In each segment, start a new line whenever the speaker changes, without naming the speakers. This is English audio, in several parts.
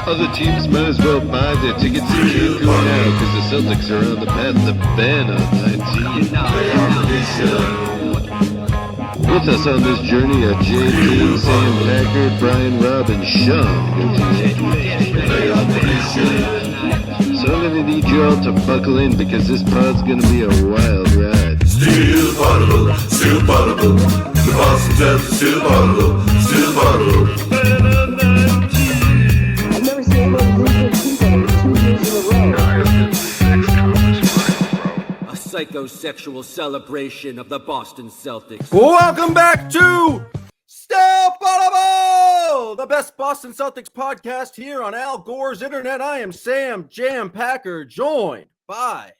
Other teams might as well buy their tickets to Cancun now because the Celtics are on the path to ban on 19. With us on this journey are JT, Sam, Packard, Brian Robb, and Sean. So I'm gonna need you all to buckle in because this pod's gonna be a wild ride.
Still Poddable, Still Poddable. The Boston Celtics, Still Poddable, Still Poddable.
I've never seen anyone lose their team 2 years in a row.
A psychosexual celebration of the Boston Celtics.
Welcome back to Still Poddable, the best Boston Celtics podcast here on Al Gore's Internet. I am Sam Jam Packer, joined by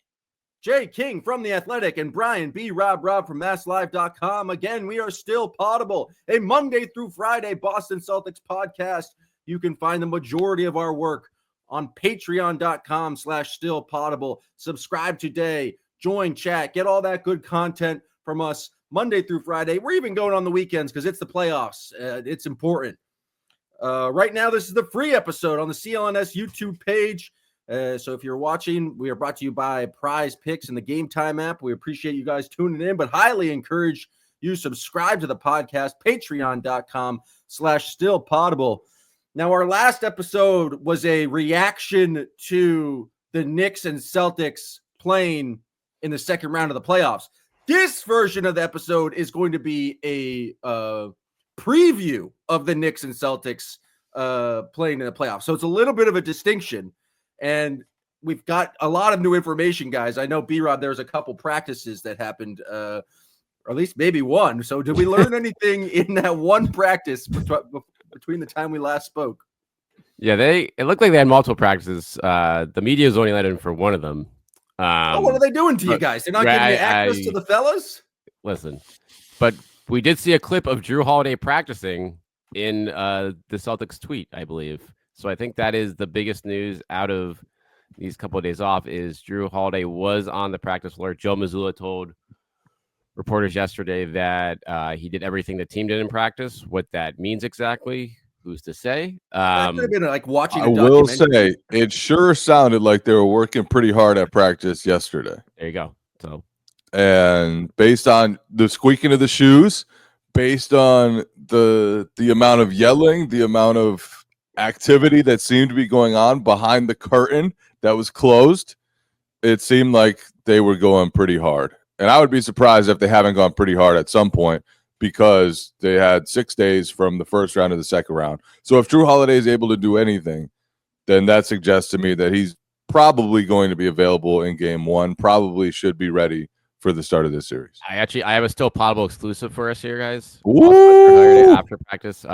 Jay King from The Athletic and Brian B. Robb from MassLive.com. Again, we are Still Poddable, a Monday through Friday Boston Celtics podcast. You can find the majority of our work on patreon.com/stillpoddable. Subscribe today, join chat, get all that good content from us Monday through Friday. We're even going on the weekends because it's the playoffs. It's important. Right now, this is the free episode on the CLNS YouTube page. So if you're watching, we are brought to you by Prize Picks and the Game Time app. We appreciate you guys tuning in, but highly encourage you subscribe to the podcast, patreon.com/stillpoddable. Now, our last episode was a reaction to the Knicks and Celtics playing in the second round of the playoffs. This version of the episode is going to be a preview of the Knicks and Celtics playing in the playoffs. So it's a little bit of a distinction. And we've got a lot of new information, guys. I know, B-Rob, there's a couple practices that happened, or at least maybe one. So did we learn anything in that one practice between the time we last spoke?
Yeah, it looked like they had multiple practices. The media was only let in for one of them.
What are they doing to you guys? They're not giving you access to the fellas?
Listen, but we did see a clip of Drew Holiday practicing in the Celtics tweet, I believe. So I think that is the biggest news out of these couple of days off is Drew Holiday was on the practice floor. Joe Mazzulla told reporters yesterday that he did everything the team did in practice. What that means exactly, who's to say?
That could have been like watching.
I will say it sure sounded like they were working pretty hard at practice yesterday.
There you go. So,
and based on the squeaking of the shoes, based on the amount of yelling, the amount of activity that seemed to be going on behind the curtain that was closed, it seemed like they were going pretty hard. And I would be surprised if they haven't gone pretty hard at some point because they had 6 days from the first round to the second round. So if Drew Holiday is able to do anything, then that suggests to me that he's probably going to be available in game one, probably should be ready for the start of this series.
I have a Still Poddable exclusive for us here, guys.
Ooh.
After practice.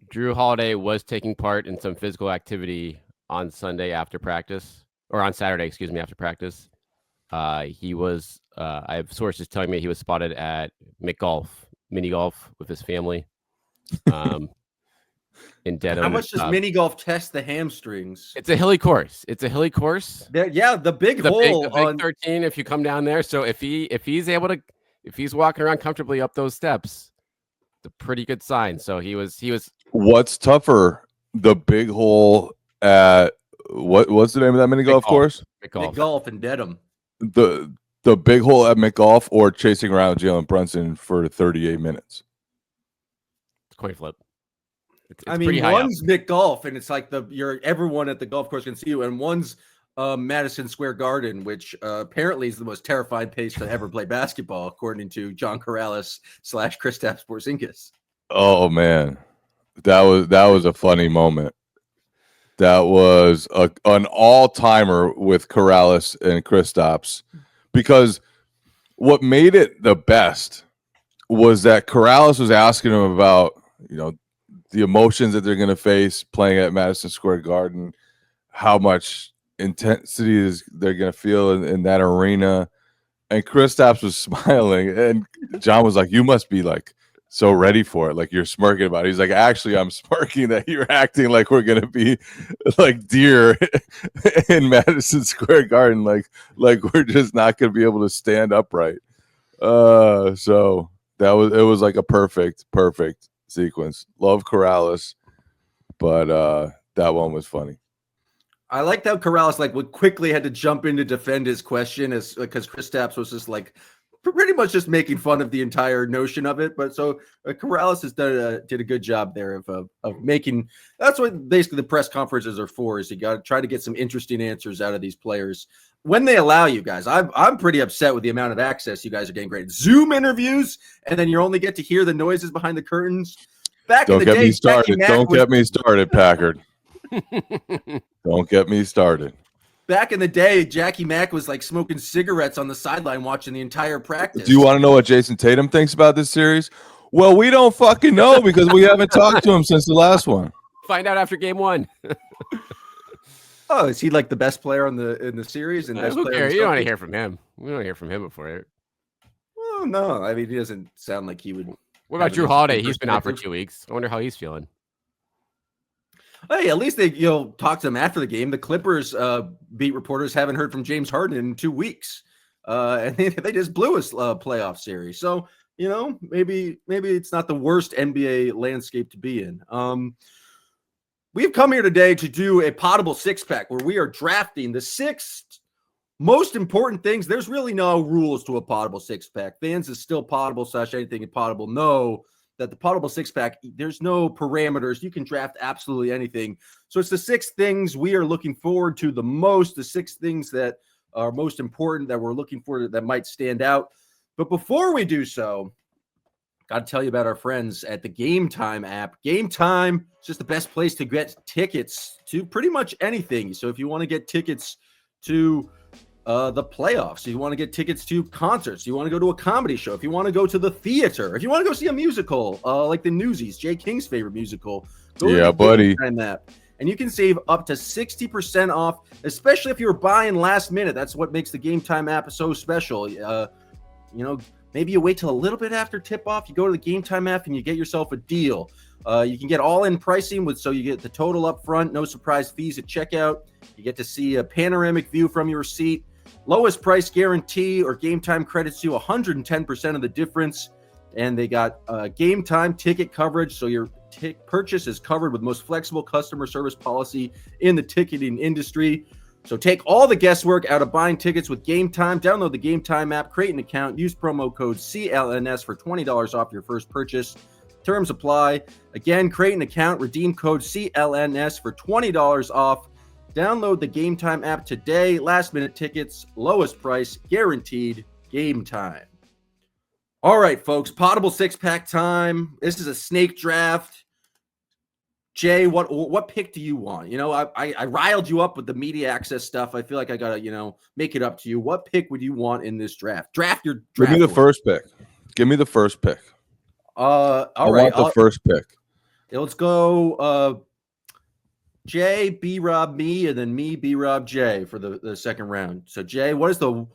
Drew Holiday was taking part in some physical activity on Sunday after practice, or on Saturday, excuse me, after practice. He was, I have sources telling me he was spotted at mini golf with his family. In Dedham.
How much does mini golf test the hamstrings?
It's a hilly course. The
big hole
the big
on
13. If you come down there, so if he's walking around comfortably up those steps, it's a pretty good sign. So he was.
What's tougher, the big hole at what's the name of that mini golf course?
Big golf in Dedham.
The big hole at McGolf or chasing around Jalen Brunson for 38 minutes.
It's coin flip. It's
one's McGolf, and it's like everyone at the golf course can see you, and one's Madison Square Garden, which apparently is the most terrifying place to ever play basketball, according to John Corrales / Kristaps Porzingis.
Oh man, that was a funny moment. That was an all-timer with Corrales and Kristaps, because what made it the best was that Corrales was asking him about, the emotions that they're going to face playing at Madison Square Garden, how much intensity they're going to feel in that arena. And Kristaps was smiling, and John was like, "You must be like so ready for it, like you're smirking about it." He's like, "Actually, I'm smirking that you're acting like we're going to be like deer in Madison Square Garden, like we're just not going to be able to stand upright." So It was like a perfect sequence. Love Corrales, but that one was funny.
I liked how Corrales would quickly had to jump in to defend his question because Kristaps was just pretty much just making fun of the entire notion of it. But so Corrales did a good job there of making. That's what basically the press conferences are for. Is you got to try to get some interesting answers out of these players when they allow you guys. I'm pretty upset with the amount of access you guys are getting. Great Zoom interviews, and then you only get to hear the noises behind the curtains.
Don't get me started. Don't get me started, Packard. Don't get me started.
Back in the day, Jackie Mack was smoking cigarettes on the sideline watching the entire practice.
Do you want to know what Jason Tatum thinks about this series? Well, we don't fucking know because we haven't talked to him since the last one.
Find out after game 1.
Oh, is he the best player in the series? And best player
you don't want to hear from him. We don't hear from him before it.
Well, no. I mean, he doesn't sound like he would.
What about Drew Holiday? He's been out for 2 weeks. I wonder how he's feeling.
Hey, at least they talk to him after the game. The Clippers beat reporters haven't heard from James Harden in 2 weeks, and they just blew us playoff series. So maybe it's not the worst NBA landscape to be in. We've come here today to do a Poddable six-pack where we are drafting the 6 most important things. There's really no rules to a Poddable six-pack. Fans is Still Poddable / anything in Poddable know that the Poddable six-pack, there's no parameters. You can draft absolutely anything. So it's the 6 things we are looking forward to the most, the 6 things that are most important that we're looking for that might stand out. But before we do so, got to tell you about our friends at the Game Time app. Game Time is just the best place to get tickets to pretty much anything. So if you want to get tickets to the playoffs, you want to get tickets to concerts, you want to go to a comedy show, if you want to go to the theater, if you want to go see a musical like the Newsies, Jay King's favorite musical, go to the
buddy.
Game Time app. And you can save up to 60% off, especially if you're buying last minute. That's what makes the Game Time app so special. Maybe you wait till a little bit after tip-off, you go to the Game Time app and you get yourself a deal. You can get all-in pricing so you get the total up front, no surprise fees at checkout. You get to see a panoramic view from your seat. Lowest price guarantee or Game Time credits you 110% of the difference. And they got Game Time ticket coverage, so your purchase is covered with most flexible customer service policy in the ticketing industry. So take all the guesswork out of buying tickets with Game Time. Download the Game Time app, create an account, use promo code CLNS for $20 off your first purchase. Terms apply. Again, create an account, redeem code CLNS for $20 off. Download the Game Time app today. Last minute tickets, lowest price, guaranteed. Game Time. All right, folks, Poddable six-pack time. This is a snake draft. Jay, what pick do you want? I riled you up with the media access stuff. I feel like I gotta, make it up to you. What pick would you want in this draft? Draft your draft.
Give me the first pick. Give me the first pick.
All
I
right.
want the first pick.
Let's go Jay, B-Rob, me, and then me, B-Rob, Jay for the second round. So, Jay, what is the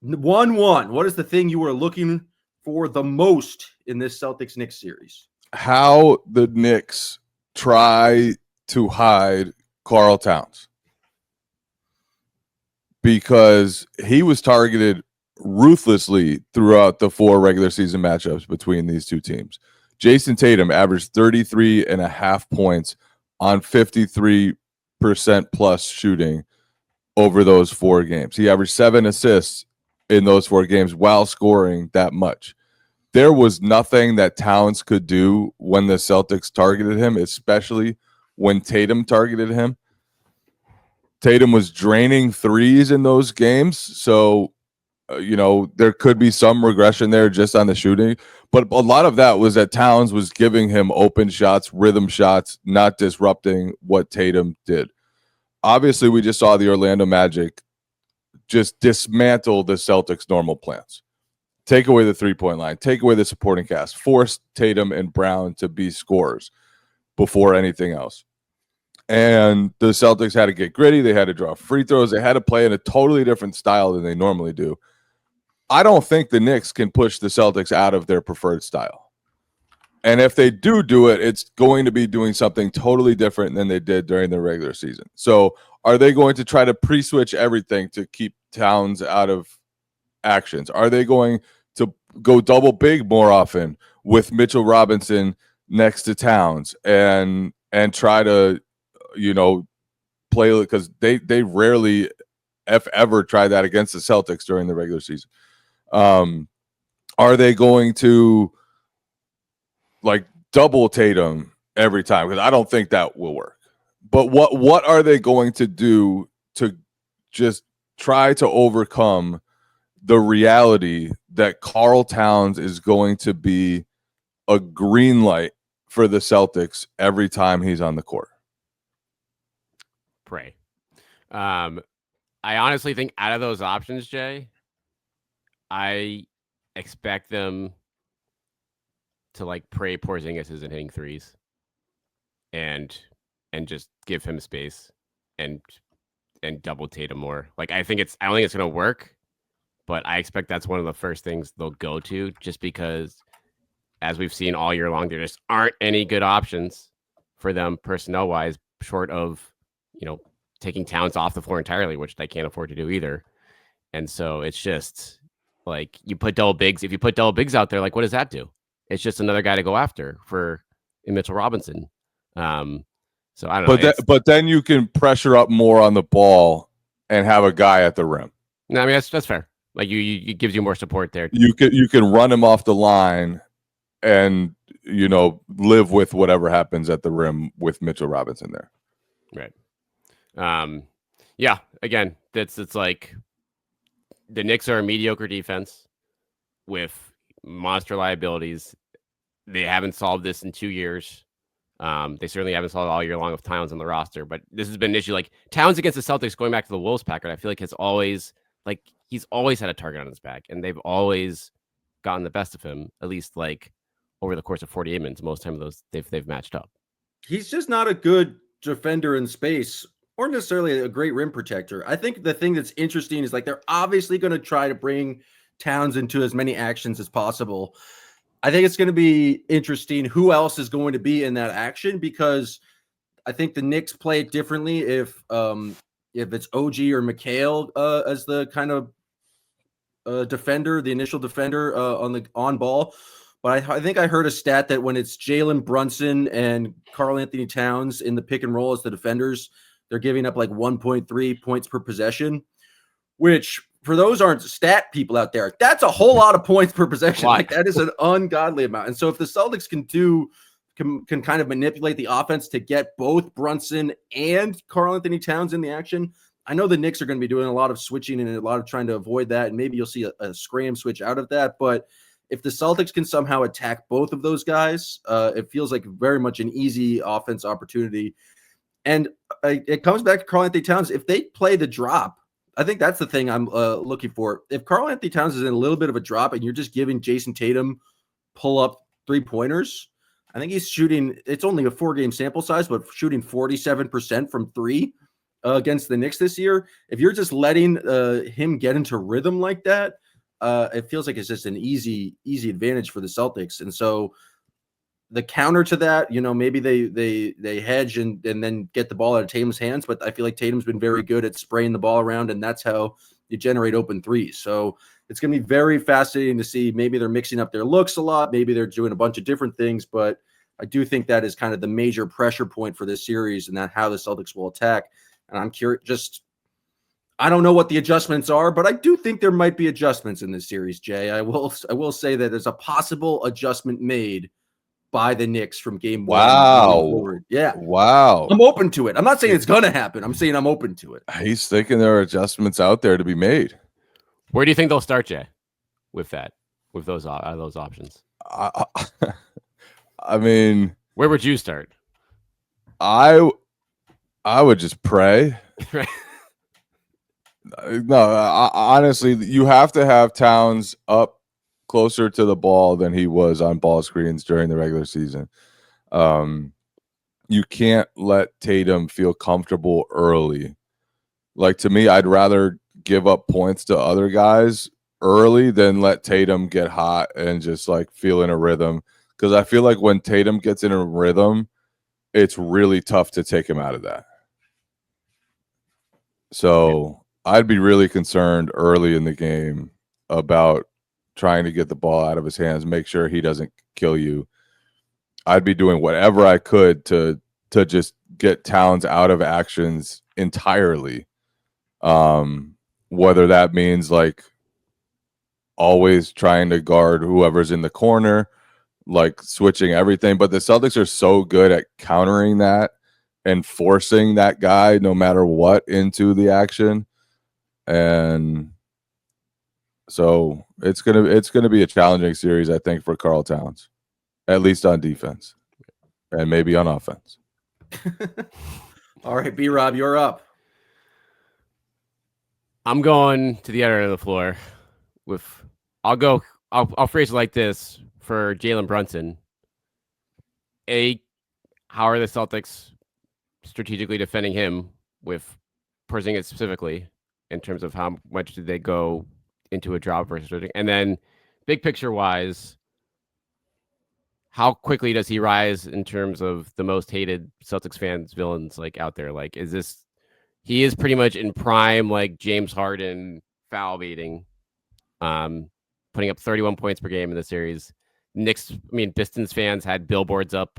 1-1? What is the thing you are looking for the most in this Celtics-Knicks series?
How the Knicks try to hide Karl Towns, because he was targeted ruthlessly throughout the 4 regular season matchups between these two teams. Jason Tatum averaged 33.5 points on 53% plus shooting over those 4 games. He averaged 7 assists in those 4 games while scoring that much. There was nothing that Towns could do when the Celtics targeted him, especially when Tatum targeted him. Tatum was draining threes in those games, so there could be some regression there just on the shooting, but a lot of that was that Towns was giving him open shots, rhythm shots, not disrupting what Tatum did. Obviously, we just saw the Orlando Magic just dismantle the Celtics' normal plans. Take away the three-point line, take away the supporting cast, force Tatum and Brown to be scorers before anything else. And the Celtics had to get gritty. They had to draw free throws. They had to play in a totally different style than they normally do. I don't think the Knicks can push the Celtics out of their preferred style. And if they do it, it's going to be doing something totally different than they did during the regular season. So are they going to try to pre-switch everything to keep Towns out of actions? Are they going to go double big more often with Mitchell Robinson next to Towns and try to, play, because they rarely, if ever, try that against the Celtics during the regular season. Are they going to double Tatum every time? Because I don't think that will work. But what are they going to do to just try to overcome the reality that Karl Towns is going to be a green light for the Celtics every time he's on the court?
Pray. I honestly think out of those options, Jay, I expect them to pray Porzingis isn't hitting threes and just give him space and double Tatum more. I don't think it's going to work, but I expect that's one of the first things they'll go to, just because, as we've seen all year long, there just aren't any good options for them personnel wise, short of, taking Towns off the floor entirely, which they can't afford to do either. And so it's just you put double bigs. If you put double bigs out there, what does that do? It's just another guy to go after for Mitchell Robinson. So I don't know.
But then you can pressure up more on the ball and have a guy at the rim.
No, I mean that's fair. It gives you more support there.
You can run him off the line and live with whatever happens at the rim with Mitchell Robinson there.
Right. Yeah, again, it's the Knicks are a mediocre defense with monster liabilities. They haven't solved this in 2 years. They certainly haven't solved it all year long with Towns on the roster, but this has been an issue. Towns against the Celtics, going back to the Wolves, Packard, I feel he's always had a target on his back, and they've always gotten the best of him, at least over the course of 48 minutes. Most time they've matched up.
He's just not a good defender in space, or necessarily a great rim protector. I think the thing that's interesting is they're obviously going to try to bring Towns into as many actions as possible. I think it's going to be interesting who else is going to be in that action, because I think the Knicks play it differently if it's OG or McHale as the kind of defender, the initial defender on ball. But I think I heard a stat that when it's Jalen, Brunson, and Karl-Anthony Towns in the pick and roll as the defenders, they're giving up 1.3 points per possession, which for those aren't stat people out there, that's a whole lot of points per possession. That is an ungodly amount. And so if the Celtics can kind of manipulate the offense to get both Brunson and Karl-Anthony Towns in the action, I know the Knicks are going to be doing a lot of switching and a lot of trying to avoid that. And maybe you'll see a scram switch out of that. But if the Celtics can somehow attack both of those guys, it feels like very much an easy offense opportunity. And it comes back to Karl-Anthony Towns. If they play the drop, I think that's the thing I'm looking for. If Karl-Anthony Towns is in a little bit of a drop and you're just giving Jason Tatum pull-up three-pointers, I think he's shooting – it's only a 4-game sample size, but shooting 47% from three against the Knicks this year. If you're just letting him get into rhythm like that, it feels like it's just an easy advantage for the Celtics. And so the counter to that, maybe they hedge and then get the ball out of Tatum's hands, but I feel like Tatum's been very good at spraying the ball around, and that's how you generate open threes. So it's going to be very fascinating to see. Maybe they're mixing up their looks a lot. Maybe they're doing a bunch of different things, but I do think that is kind of the major pressure point for this series, and that how the Celtics will attack. And I'm curious, I don't know what the adjustments are, but I do think there might be adjustments in this series, Jay. I will say that there's a possible adjustment made by the Knicks from game one.
Wow.
Yeah.
Wow.
I'm open to it. I'm not saying it's going to happen. I'm saying I'm open to it.
He's thinking there are adjustments out there to be made.
Where do you think they'll start, Jay, with those options?
I mean,
where would you start?
I would just pray. No, honestly, you have to have Towns up closer to the ball than he was on ball screens during the regular season. You can't let Tatum feel comfortable early. To me, I'd rather give up points to other guys early than let Tatum get hot and just feel in a rhythm. Because I feel like when Tatum gets in a rhythm, it's really tough to take him out of that. So I'd be really concerned early in the game about trying to get the ball out of his hands, make sure he doesn't kill you. I'd be doing whatever I could to just get Towns out of actions entirely. Whether that means like always trying to guard whoever's in the corner, like switching everything. But the Celtics are so good at countering that and forcing that guy no matter what into the action. And so it's gonna be a challenging series, I think, for Karl Towns, at least on defense and maybe on offense.
All right, B-Rob, you're up.
I'm going to the other end of the floor with I'll phrase it like this for Jalen Brunson. How are the Celtics strategically defending him with Porzingis specifically in terms of how much did they go into a drop versus, and then big picture wise, how quickly does he rise in terms of the most hated Celtics fans villains like out there? Like, he is pretty much in prime, like James Harden foul baiting, putting up 31 points per game in the series. Pistons fans had billboards up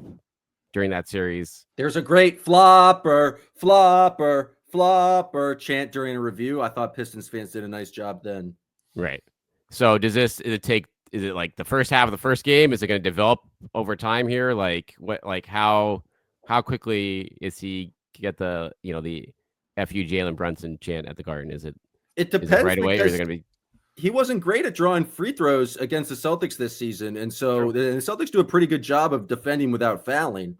during that series.
There's a great flopper chant during a review. I thought Pistons fans did a nice job then.
Right. So is it like the first half of the first game? Is it going to develop over time here? Like how quickly is he get the FU Jalen Brunson chant at the Garden?
It depends.
Is it right away, or is it going to be?
He wasn't great at drawing free throws against the Celtics this season, and so the Celtics do a pretty good job of defending without fouling.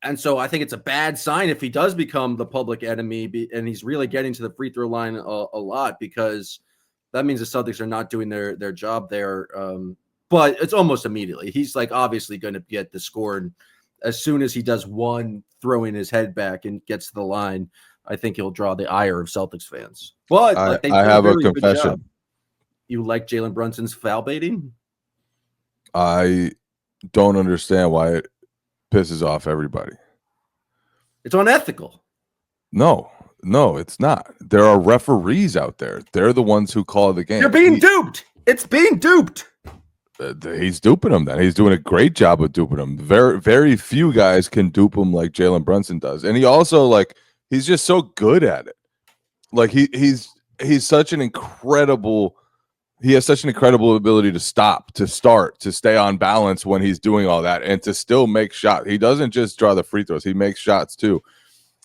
And so I think it's a bad sign if he does become the public enemy, and he's really getting to the free throw line a lot, because that means the Celtics are not doing their job there. But it's almost immediately. He's like obviously going to get the score, and as soon as he does one, throwing his head back and gets to the line, I think he'll draw the ire of Celtics fans. But
I have a confession.
You like Jalen Brunson's foul baiting?
I don't understand why it pisses off everybody.
It's unethical.
No, it's not. There are referees out there. They're the ones who call the game.
You're being duped. It's being duped.
He's duping them then. He's doing a great job of duping them. Very, very few guys can dupe him like Jalen Brunson does. And he also, he's just so good at it. Like he's such an incredible... He has such an incredible ability to stop, to start, to stay on balance when he's doing all that, and to still make shots. He doesn't just draw the free throws; he makes shots too.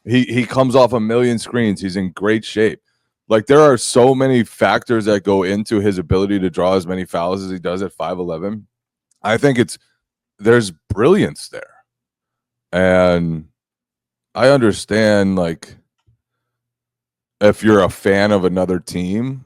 He comes off a million screens. He's in great shape. Like, there are so many factors that go into his ability to draw as many fouls as he does at 5'11". I think there's brilliance there, and I understand, like, if you're a fan of another team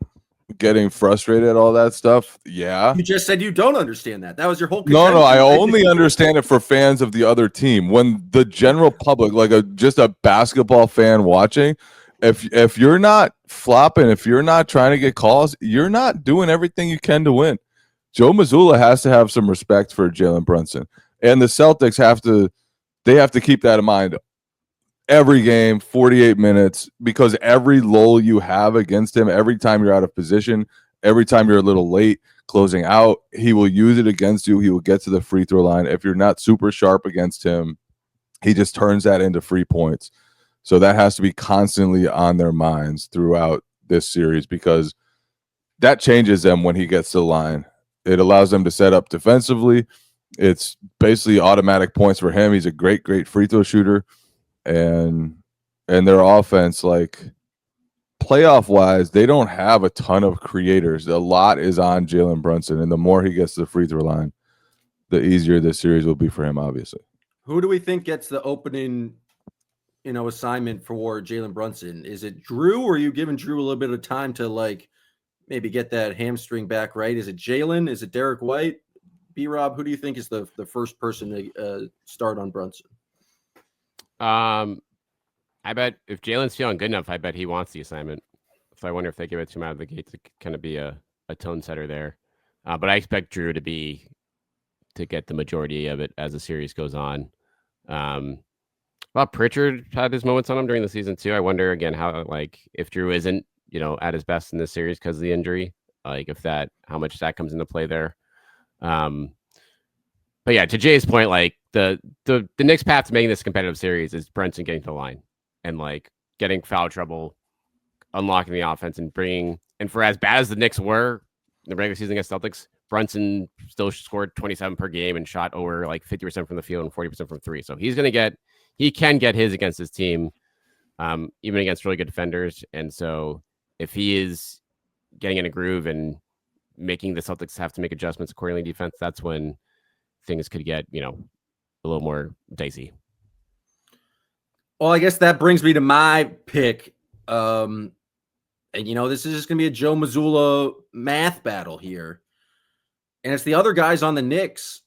getting frustrated at all that stuff. Yeah.
You just said you don't understand that. That was your whole
No, I only understand it for fans of the other team. When the general public, like just a basketball fan watching, if you're not flopping, if you're not trying to get calls, you're not doing everything you can to win. Joe Mazzulla has to have some respect for Jalen Brunson. And the Celtics have to keep that in mind every game, 48 minutes, because every lull you have against him, every time you're out of position, every time you're a little late closing out, he will use it against you. He will get to the free throw line. If you're not super sharp against him, he just turns that into free points. So that has to be constantly on their minds throughout this series, because that changes them when he gets to the line. It allows them to set up defensively. It's basically automatic points for him. He's a great, great free throw shooter. And their offense, like, playoff wise, they don't have a ton of creators. A lot is on Jalen Brunson, and the more he gets to the free throw line, the easier this series will be for him, obviously.
Who do we think gets the opening, assignment for Jalen Brunson? Is it Drew, or are you giving Drew a little bit of time to, like, maybe get that hamstring back right? Is it Jalen? Is it Derek White? B-Rob, who do you think is the first person to start on Brunson?
I bet if Jalen's feeling good enough, I bet he wants the assignment. So I wonder if they give it to him out of the gate to kind of be a tone setter there. But I expect Drew to get the majority of it as the series goes on. Well, Pritchard had his moments on him during the season too. I wonder again how, like, if Drew isn't, at his best in this series because of the injury, like how much that comes into play there. But yeah, to Jay's point, like the Knicks' path to making this competitive series is Brunson getting to the line and like getting foul trouble, unlocking the offense, and for as bad as the Knicks were in the regular season against Celtics, Brunson still scored 27 per game and shot over like 50% from the field and 40% from three. So he can get his against his team, even against really good defenders. And so if he is getting in a groove and making the Celtics have to make adjustments accordingly defense, that's when things could get, a little more dicey.
Well, I guess that brings me to my pick. And this is just going to be a Joe Mazzulla math battle here. And it's the other guys on the Knicks.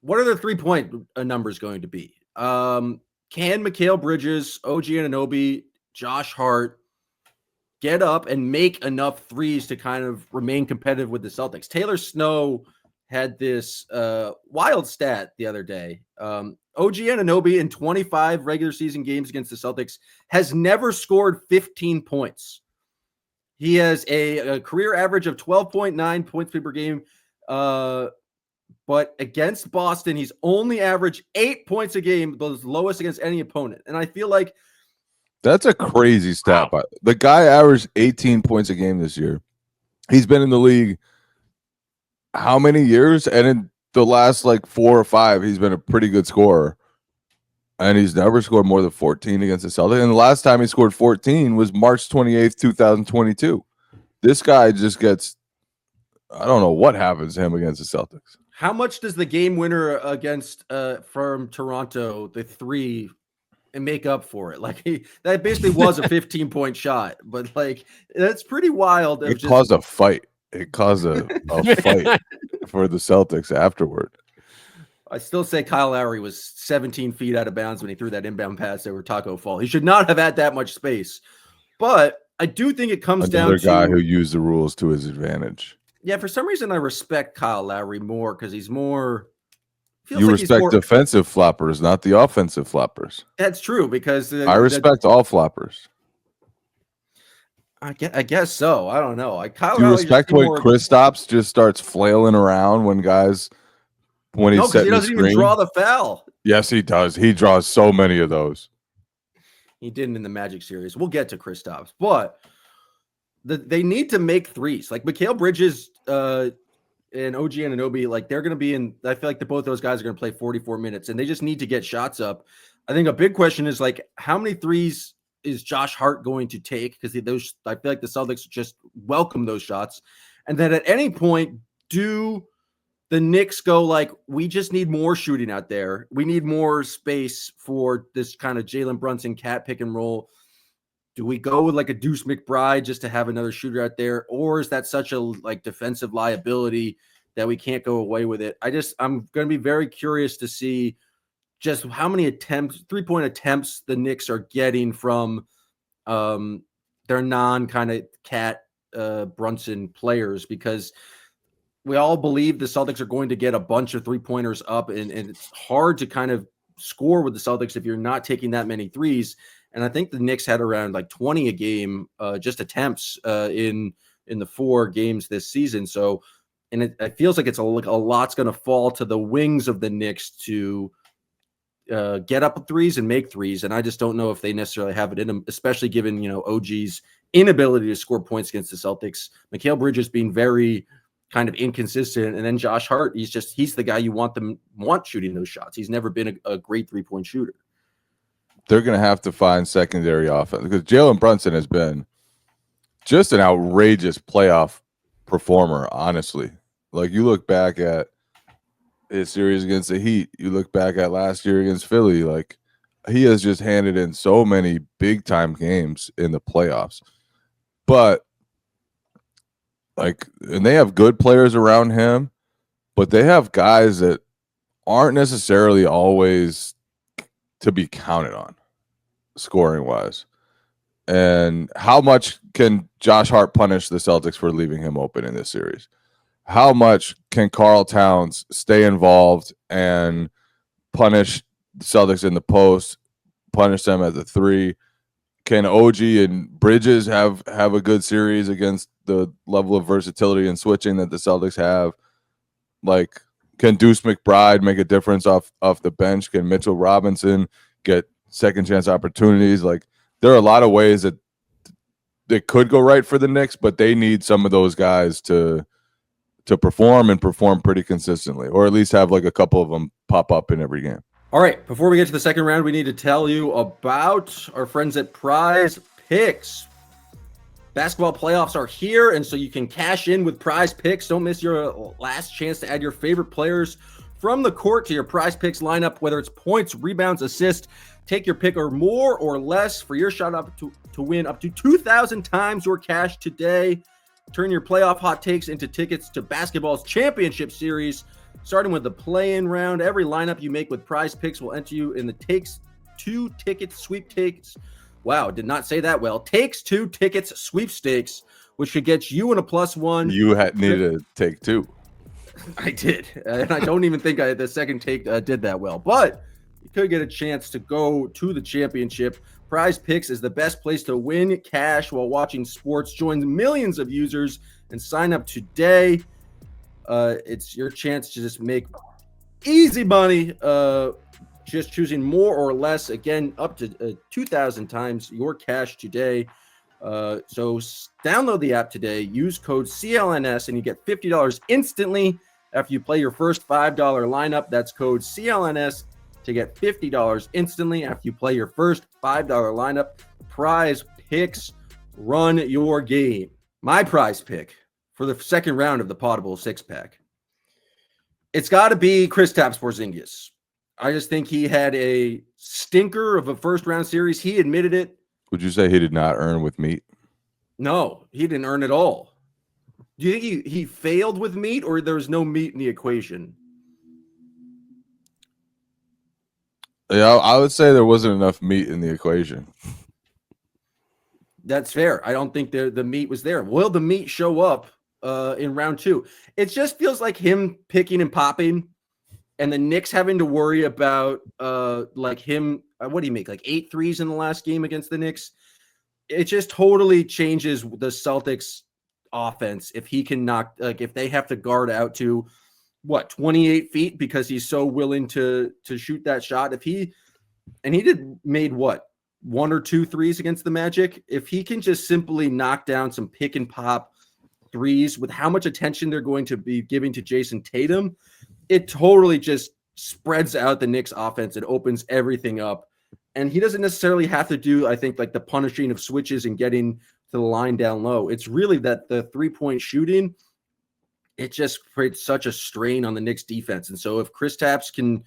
What are their 3-point numbers going to be? Can Mikal Bridges, OG Anunoby, Josh Hart get up and make enough threes to kind of remain competitive with the Celtics? Taylor Snow had this wild stat the other day. OG Anunoby in 25 regular season games against the Celtics has never scored 15 points. He has a career average of 12.9 points per game. But against Boston, he's only averaged 8 points a game, the lowest against any opponent. And I feel like
that's a crazy stat. Wow. The guy averaged 18 points a game this year. He's been in the league how many years? And in the last like 4 or 5, he's been a pretty good scorer. And he's never scored more than 14 against the Celtics. And the last time he scored 14 was March 28th, 2022. This guy just gets, I don't know what happens to him against the Celtics.
How much does the game winner against from Toronto, the 3, and make up for it? Like that basically was a 15-point shot, but like that's pretty wild.
It caused a fight. It caused a fight for the Celtics afterward.
I still say Kyle Lowry was 17 feet out of bounds when he threw that inbound pass over Taco Fall. He should not have had that much space. But I do think it comes down to
another guy who used the rules to his advantage.
Yeah, for some reason I respect Kyle Lowry more because he's more.
You respect defensive floppers, not the offensive floppers.
That's true because
I respect all floppers.
I guess so. I don't know.
Do you respect when Kristaps just starts flailing around when he's setting
he doesn't even draw the foul.
Yes, he does. He draws so many of those.
He didn't in the Magic series. We'll get to Kristaps, but they need to make threes. Like Mikal Bridges and OG Anunoby, like they're going to be in. I feel like both those guys are going to play 44 minutes, and they just need to get shots up. I think a big question is like how many threes is Josh Hart going to take? Because I feel like the Celtics just welcome those shots. And then at any point, do the Knicks go like, we just need more shooting out there. We need more space for this kind of Jalen Brunson cat pick and roll. Do we go with like a Deuce McBride just to have another shooter out there? Or is that such a like defensive liability that we can't go away with it? I'm going to be very curious to see just how many 3-point attempts the Knicks are getting from their non kind of cat Brunson players, because we all believe the Celtics are going to get a bunch of 3-pointers up, and it's hard to kind of score with the Celtics if you're not taking that many threes. And I think the Knicks had around like 20 a game, just attempts in the 4 games this season. So, and it feels like it's a lot's going to fall to the wings of the Knicks to get up threes and make threes. And I just don't know if they necessarily have it in them, especially given, OG's inability to score points against the Celtics. Mikal Bridges being very kind of inconsistent. And then Josh Hart, he's the guy you want shooting those shots. He's never been a great 3-point shooter.
They're going to have to find secondary offense because Jalen Brunson has been just an outrageous playoff performer, honestly. Like you look back at his series against the Heat, you look back at last year against Philly, like he has just handed in so many big time games in the playoffs. But and they have good players around him, but they have guys that aren't necessarily always to be counted on scoring wise. And how much can Josh Hart punish the Celtics for leaving him open in this series? How much can Karl Towns stay involved and punish the Celtics in the post, punish them at the 3? can OG and Bridges have a good series against the level of versatility and switching that the Celtics have? Like, can Deuce McBride make a difference off the bench? Can Mitchell Robinson get second chance opportunities? Like, there are a lot of ways that it could go right for the Knicks, but they need some of those guys to perform and perform pretty consistently, or at least have like a couple of them pop up in every game.
All right, before we get to the second round, we need to tell you about our friends at Prize Picks. Basketball playoffs are here, and so you can cash in with Prize Picks. Don't miss your last chance to add your favorite players from the court to your Prize Picks lineup, whether it's points, rebounds, assists. Take your pick or more or less for your shot up to win up to 2,000 times your cash today. Turn your playoff hot takes into tickets to basketball's championship series. Starting with the play-in round, every lineup you make with Prize Picks will enter you in the Takes Two Tickets sweepstakes. Wow, did not say that well. Takes Two Tickets sweepstakes, which could get you in a +1.
You needed to take two.
I did, and I don't even think the second take did that well, but you could get a chance to go to the championship. Prize Picks is the best place to win cash while watching sports. Join millions of users and sign up today. It's your chance to just make easy money, just choosing more or less. Again, up to 2,000 times your cash today. So download the app today. Use code CLNS, and you get $50 instantly after you play your first $5 lineup. That's code CLNS to get $50 instantly after you play your first $5 lineup. Prize Picks, run your game. My prize pick for the second round of the Poddable six-pack, it's got to be Kristaps Porzingis. I just think he had a stinker of a first-round series. He admitted it.
Would you say he did not earn with meat?
No, he didn't earn it all. Do you think he failed with meat, or there's no meat in the equation?
Yeah, I would say there wasn't enough meat in the equation.
That's fair. I don't think the meat was there. Will the meat show up in round two? It just feels like him picking and popping, and the Knicks having to worry about like him. What do you make? Like 8 threes in the last game against the Knicks. It just totally changes the Celtics offense if he can knock, like if they have to guard out to 28 feet because he's so willing to shoot that shot. If he made 1 or 2 threes against the Magic, if he can just simply knock down some pick and pop threes with how much attention they're going to be giving to Jason Tatum, it totally just spreads out the Knicks offense. It opens everything up. And he doesn't necessarily have to do, I think, like the punishing of switches and getting to the line down low. It's really that the 3-point shooting, it just creates such a strain on the Knicks defense. And so if Kristaps can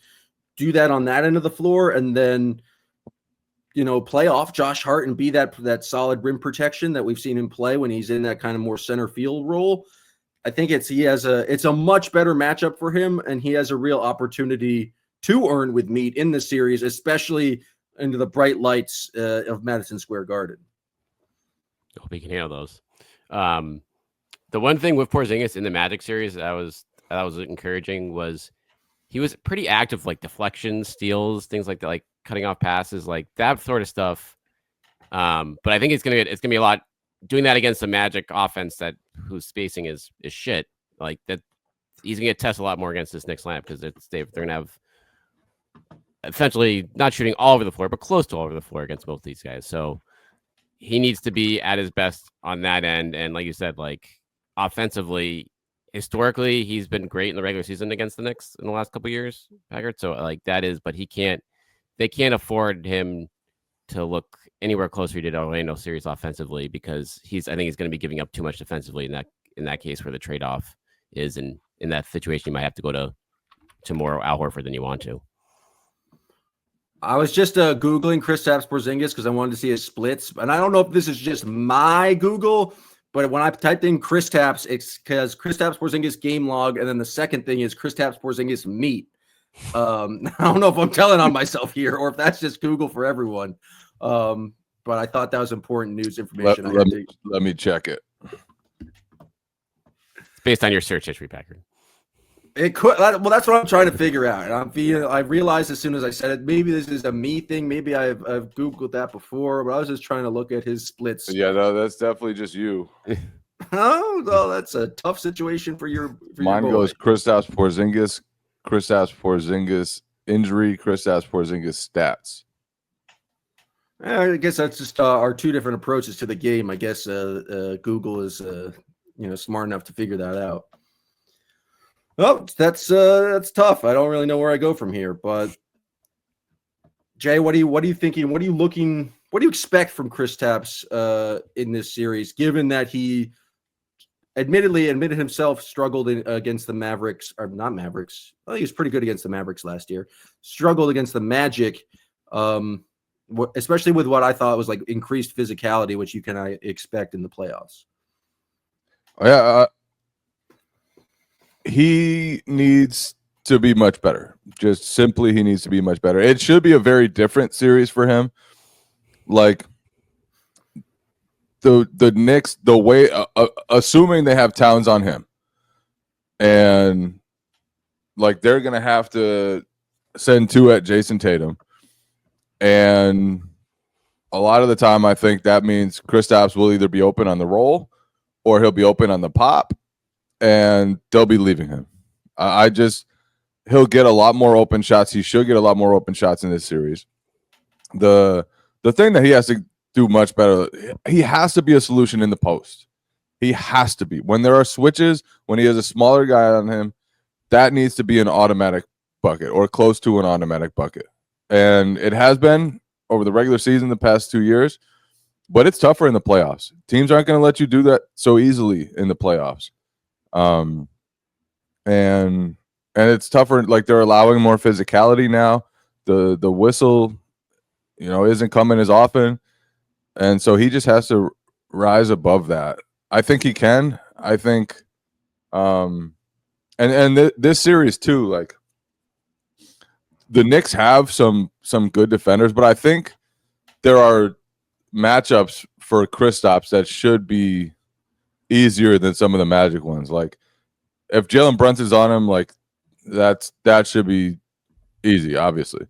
do that on that end of the floor and then, play off Josh Hart and be that solid rim protection that we've seen him play when he's in that kind of more center field role, I think it's a much better matchup for him, and he has a real opportunity to earn with meat in the series, especially into the bright lights of Madison Square Garden.
Hope he can handle those. The one thing with Porzingis in the Magic series that was encouraging was he was pretty active, like deflections, steals, things like that, like cutting off passes, like that sort of stuff. But I think it's gonna be a lot doing that against the Magic offense whose spacing is shit. Like that, he's gonna get tested a lot more against this Knicks lineup because they're gonna have essentially not shooting all over the floor, but close to all over the floor against both these guys. So he needs to be at his best on that end. And like you said, like offensively, historically, he's been great in the regular season against the Knicks in the last couple of years, Packard. So like that is, but they can't afford him to look anywhere closer to the Orlando series offensively because I think he's going to be giving up too much defensively in that case where the trade-off is. And in that situation, you might have to go to more Al Horford than you want to.
I was just Googling Kristaps Porzingis because I wanted to see his splits. And I don't know if this is just my Google, but when I typed in Kristaps, it's because Kristaps Porzingis game log, and then the second thing is Kristaps Porzingis meat. I don't know if I'm telling on myself here or if that's just Google for everyone. But I thought that was important news information.
Let me check it.
It's based on your search history, Packard.
It could. Well, that's what I'm trying to figure out. And I realized as soon as I said it, maybe this is a me thing. Maybe I've Googled that before, but I was just trying to look at his splits.
Yeah, no, that's definitely just you.
Oh, well, that's a tough situation for your.
Mine goes Kristaps Porzingis injury, Kristaps Porzingis stats.
I guess that's just our two different approaches to the game. I guess Google is smart enough to figure that out. Oh, that's tough. I don't really know where I go from here. But Jay, what are you thinking? What are you looking? What do you expect from Kristaps in this series? Given that he admitted himself struggled against the Mavericks, or not Mavericks. Well, he was pretty good against the Mavericks last year. Struggled against the Magic, especially with what I thought was like increased physicality, which you can expect in the playoffs.
Yeah. He needs to be much better. Just simply, he needs to be much better. It should be a very different series for him. Like the Knicks, the way, assuming they have Towns on him, and like they're gonna have to send two at Jason Tatum, and a lot of the time, I think that means Kristaps will either be open on the roll or he'll be open on the pop. And they'll be leaving him. He'll get a lot more open shots. He should get a lot more open shots in this series. The thing that he has to do much better, he has to be a solution in the post. He has to be. When there are switches, when he has a smaller guy on him, that needs to be an automatic bucket or close to an automatic bucket. And it has been over the regular season the past 2 years, but it's tougher in the playoffs. Teams aren't going to let you do that so easily in the playoffs. And it's tougher. Like they're allowing more physicality now. The whistle, isn't coming as often, and so he just has to rise above that. I think he can. I think, this series too. Like the Knicks have some good defenders, but I think there are matchups for Kristaps that should be easier than some of the Magic ones. Like if Jalen Brunson's on him, like that should be easy, obviously.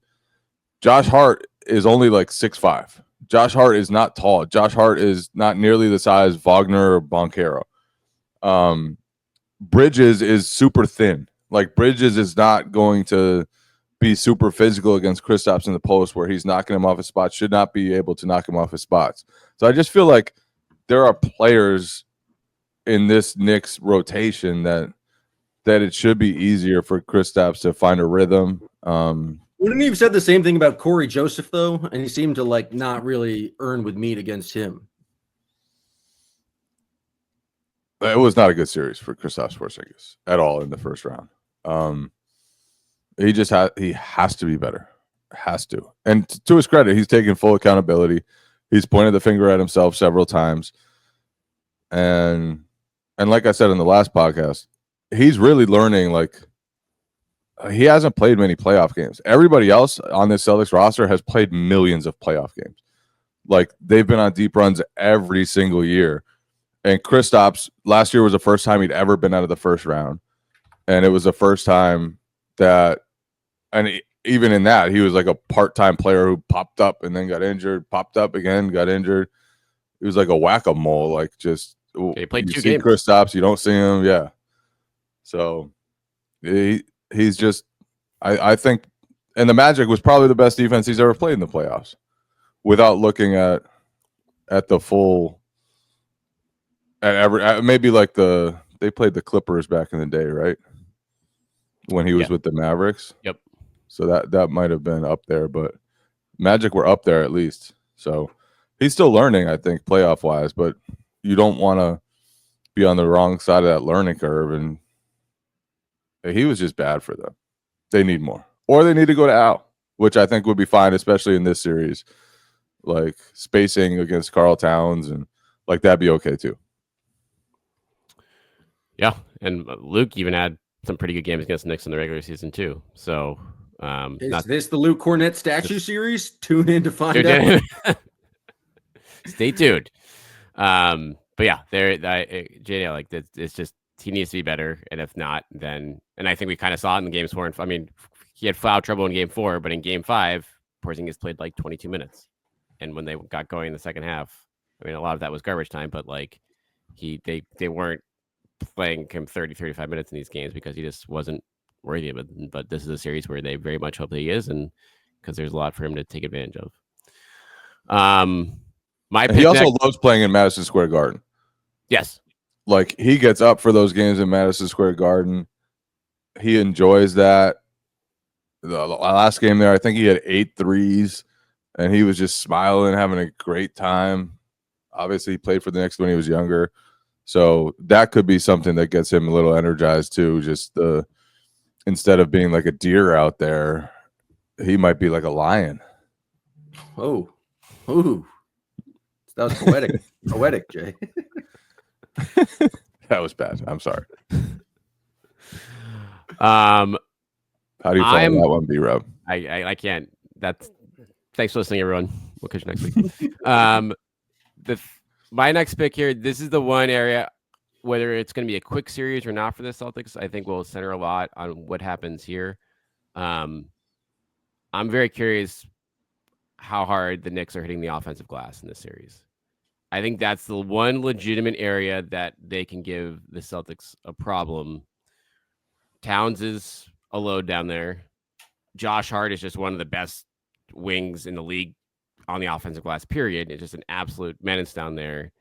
Josh Hart is only like 6'5". Josh Hart is not tall. Josh Hart is not nearly the size Wagner or Boncaro. Bridges is super thin. Like Bridges is not going to be super physical against Kristaps in the post where he's knocking him off his spots, should not be able to knock him off his spots. So I just feel like there are players in this Knicks rotation that it should be easier for Kristaps to find a rhythm.
Wouldn't he have said the same thing about Corey Joseph though? And he seemed to like not really earn with meat against him.
It was not a good series for Kristaps Porzingis at all in the first round. He has to be better. Has to. And to his credit, he's taken full accountability. He's pointed the finger at himself several times. And like I said in the last podcast, he's really learning. Like he hasn't played many playoff games. Everybody else on this Celtics roster has played millions of playoff games. Like they've been on deep runs every single year. And Kristaps last year was the first time he'd ever been out of the first round. And it was the first time that, and even in that, he was like a part-time player who popped up and then got injured, popped up again, got injured. It was like a whack-a-mole, like just
he played
you
2
see
games.
Kristaps, you don't see him, yeah. So he's just, I think, and the Magic was probably the best defense he's ever played in the playoffs, without looking at the full. Maybe like they played the Clippers back in the day, right? When he was with the Mavericks.
Yep.
So that might have been up there, but Magic were up there at least. So he's still learning, I think, playoff wise, but you don't want to be on the wrong side of that learning curve. And he was just bad for them. They need more, or they need to go to Al, which I think would be fine, especially in this series, like spacing against Karl Towns and like that'd be okay too.
Yeah, and Luke even had some pretty good games against the Knicks in the regular season too. So,
is this the Luke Cornett statue series? Tune in to find out.
Stay tuned. But yeah, JD, like it's just he needs to be better, and if not, then and I think we kind of saw it in the games 4 and I mean, he had foul trouble in game 4, but in game 5, Porzingis played like 22 minutes, and when they got going in the second half, I mean, a lot of that was garbage time, but like they weren't playing him 30-35 minutes in these games because he just wasn't worthy of it. But this is a series where they very much hope that he is, and because there's a lot for him to take advantage of.
He also loves playing in Madison Square Garden.
Yes.
Like, he gets up for those games in Madison Square Garden. He enjoys that. The last game there, I think he had 8 threes, and he was just smiling, having a great time. Obviously, he played for the Knicks when he was younger. So that could be something that gets him a little energized too. Just instead of being like a deer out there, he might be like a lion.
Oh, ooh, that was poetic. Poetic, Jay.
That was bad. I'm sorry.
How
do you follow that one, B-Rob?
I can't. Thanks for listening, everyone. We'll catch you next week. My next pick here, this is the one area, whether it's going to be a quick series or not for the Celtics, I think we'll center a lot on what happens here. I'm very curious how hard the Knicks are hitting the offensive glass in this series. I think that's the one legitimate area that they can give the Celtics a problem. Towns is a load down there. Josh Hart is just one of the best wings in the league on the offensive glass, period. It's just an absolute menace down there.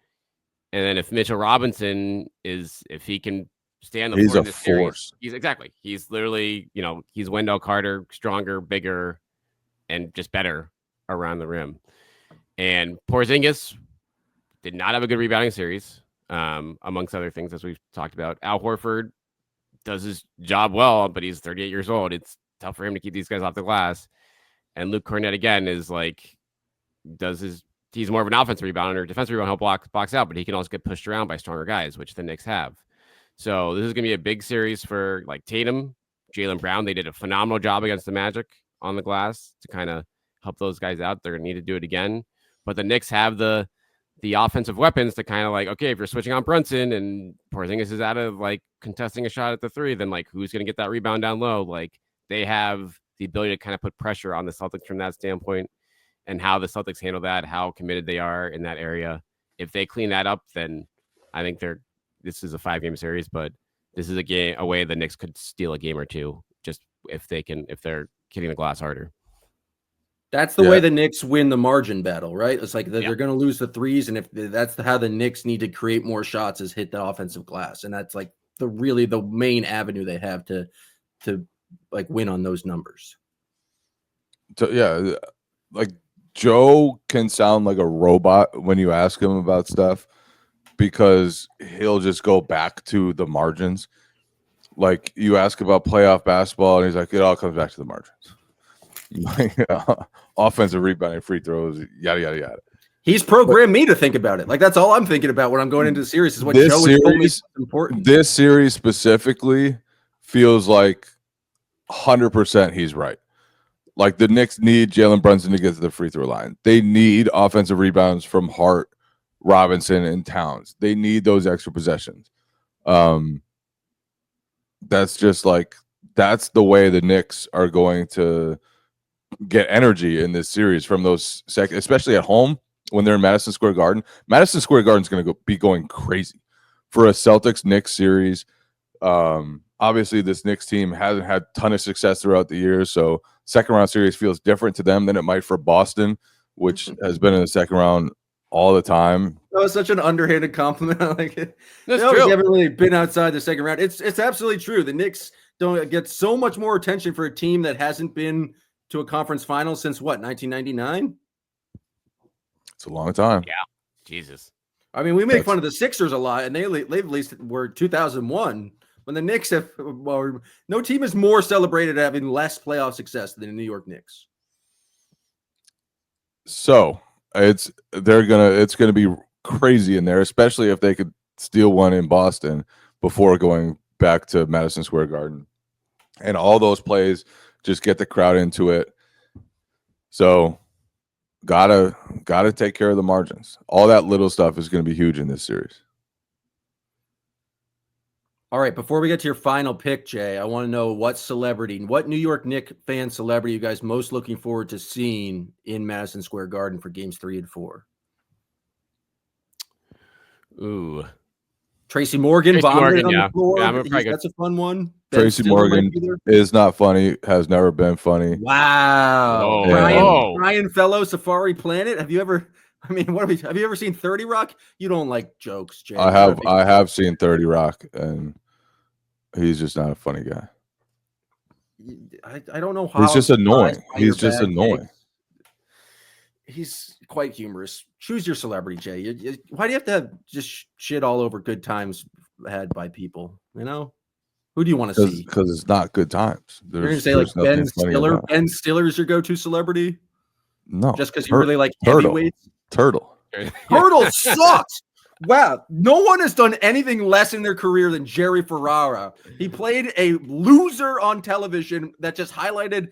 And then if Mitchell Robinson if he can stay on the
he's
floor
a
in this series,
force.
He's literally, he's Wendell Carter, stronger, bigger, and just better around the rim. And Porzingis did not have a good rebounding series, amongst other things, as we've talked about. Al Horford does his job well, but he's 38 years old. It's tough for him to keep these guys off the glass. And Luke Cornett, again, is like, he's more of an offensive rebounder or defensive rebounder. He'll box out, but he can also get pushed around by stronger guys, which the Knicks have. So this is going to be a big series for like Tatum, Jalen Brown. They did a phenomenal job against the Magic on the glass to kind of help those guys out. They're going to need to do it again. But the Knicks have the offensive weapons to kind of like, okay, if you're switching on Brunson and Porzingis is out of like contesting a shot at the 3, then like who's going to get that rebound down low? Like they have the ability to kind of put pressure on the Celtics from that standpoint. And how the Celtics handle that, how committed they are in that area. If they clean that up, then I think this is a 5-game series, but this is a way the Knicks could steal a game or two, just if they're hitting the glass harder.
That's the way the Knicks win the margin battle, right? It's like they're going to lose the threes, and if that's how the Knicks need to create more shots is hit the offensive glass, and that's like the main avenue they have to like win on those numbers.
So like Joe can sound like a robot when you ask him about stuff because he'll just go back to the margins. Like you ask about playoff basketball, and he's like, it all comes back to the margins. Offensive rebounding, free throws, yada, yada, yada.
He's programmed me to think about it. Like that's all I'm thinking about when I'm going into the series is what Joe is told me is important.
This series specifically feels like 100% he's right. Like the Knicks need Jalen Brunson to get to the free throw line. They need offensive rebounds from Hart, Robinson, and Towns. They need those extra possessions. That's just like that's the way the Knicks are going to get energy in this series from those especially at home when they're in Madison Square Garden. Madison Square Garden is going to be going crazy for a Celtics-Knicks series. Obviously, this Knicks team hasn't had a ton of success throughout the year, so second round series feels different to them than it might for Boston, which has been in the second round all the time.
That was such an underhanded compliment. I like it.
That's
true.
true.
Haven't really been outside the second round. It's absolutely true. The Knicks don't get so much more attention for a team that hasn't been to a conference final since what, 1999?
It's a long time.
Yeah, Jesus.
I mean, we make fun of the Sixers a lot, and they've at least were 2001. When the Knicks no team is more celebrated having less playoff success than the New York Knicks.
So it's gonna be crazy in there, especially if they could steal one in Boston before going back to Madison Square Garden, and all those plays just get the crowd into it. So gotta take care of the margins. All that little stuff is going to be huge in this series.
All right, before we get to your final pick, Jay, I want to know what New York Knicks fan celebrity you guys most looking forward to seeing in Madison Square Garden for games 3 and 4.
Ooh.
Tracy Morgan,
Tracy
vomited
Morgan,
on
yeah.
the floor.
Yeah, I'm probably
That's a fun one. Ben
Tracy
Stiller might
Morgan
be there.
is not funny, has never been funny.
Wow.
Whoa.
Yeah.
Brian Fellow, Safari Planet. Have you ever seen 30 Rock? You don't like jokes, Jay.
I have seen 30 Rock, and he's just not a funny guy.
I don't know how.
He's just
I'm
annoying.
surprised by
He's
your
just
bad
annoying.
takes. He's quite humorous. Choose your celebrity, Jay. Why do you have to have just shit all over good times had by people? You know, who do you want to see?
Because it's not good times.
You're gonna say like
nothing
Ben
funny
Stiller.
about it.
Ben Stiller is your go-to celebrity,
No,
just because you really like
Turtle.
heavyweights.
Turtle.
Turtle sucks. Wow, no one has done anything less in their career than Jerry Ferrara. He played a loser on television that just highlighted.